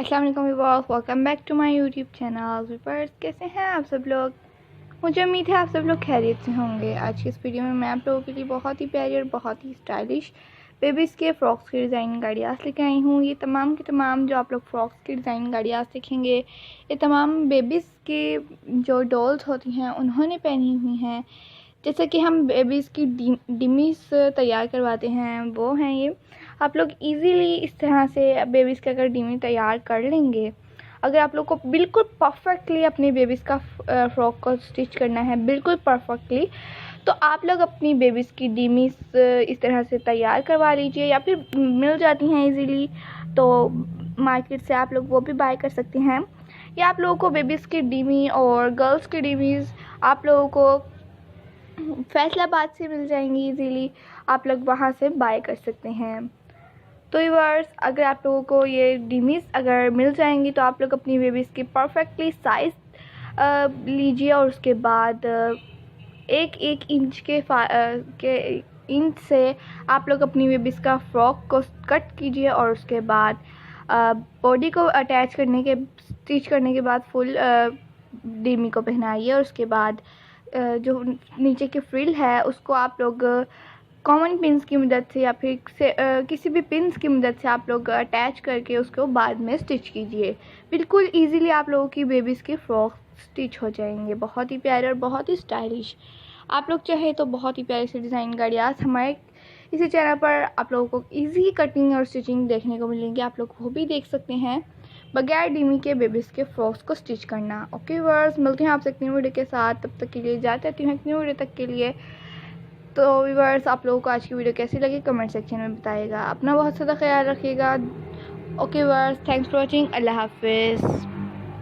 अस्सलाम वालेकुम viewers, welcome back to my YouTube channel. Viewers, कैसे हैं आप सब लोग? मुझे उम्मीद है आप सब लोग खैरियत से होंगे। आज की इस वीडियो में मैं आप लोगों के लिए बहुत ही प्यारी और बहुत ही स्टाइलिश बेबीज़ के फ़्रॉक्स की डिज़ाइन गाड़ियास लेकर आई हूँ। ये तमाम के तमाम जो आप लोग फ़्रॉक्स की डिज़ाइन गाड़ियास देखेंगे, ये तमाम बेबीज़ के जो डॉल्स होती हैं उन्होंने पहनी हुई हैं। जैसे कि हम बेबीज़ की डिमीज़ तैयार करवाते हैं, वो हैं ये। आप लोग इजीली इस तरह से बेबीज़ के अगर डिमी तैयार कर लेंगे, अगर आप लोग को बिल्कुल परफेक्टली अपनी बेबीज़ का फ़्रॉक को स्टिच करना है, बिल्कुल परफेक्टली, तो आप लोग अपनी बेबीज़ की डिमीज़ इस तरह से तैयार करवा लीजिए, या फिर मिल जाती हैं इजीली तो मार्केट से आप लोग वो भी बाय कर सकते हैं। या आप लोगों को बेबीज़ की डिमी और गर्ल्स की डिमीज़ आप लोगों को फैसलाबाद से मिल जाएंगी इजीली, आप लोग वहाँ से बाय कर सकते हैं। तो व्यूअर्स, अगर आप लोगों को ये डिमीज़ अगर मिल जाएंगी तो आप लोग अपनी बेबीज़ की परफेक्टली साइज़ लीजिए और उसके बाद एक एक इंच के इंच से आप लोग अपनी बेबीज़ का फ्रॉक को कट कीजिए और उसके बाद बॉडी को अटैच करने के स्टिच करने के बाद फुल डिमी को पहनाइए और उसके बाद जो नीचे की फ्रिल है उसको आप लोग कॉमन पिन्स की मदद से या फिर किसी भी पिन्स की मदद से आप लोग अटैच करके उसको बाद में स्टिच कीजिए। बिल्कुल इजीली आप लोगों की बेबीज़ की फ्रॉक स्टिच हो जाएंगे, बहुत ही प्यारे और बहुत ही स्टाइलिश। आप लोग चाहे तो बहुत ही प्यारे से डिज़ाइन गाड़ियास हमारे इसी चैनल पर आप लोगों को इजी कटिंग और स्टिचिंग देखने को मिलेंगे, आप लोग वो भी देख सकते हैं बगैर डिमी के बेबीज़ के फ्रॉक्स को स्टिच करना। ओके व्यूअर्स, मिलते हैं आपसे एक न्यू वीडियो के साथ, तब तक के लिए जाते रहती हूँ एक न्यू वीडियो तक के लिए। तो व्यूअर्स, आप लोगों को आज की वीडियो कैसी लगी कमेंट सेक्शन में बताइएगा। अपना बहुत ज़्यादा ख्याल रखिएगा। Okay viewers, thanks for watching. अल्लाह हाफिज़।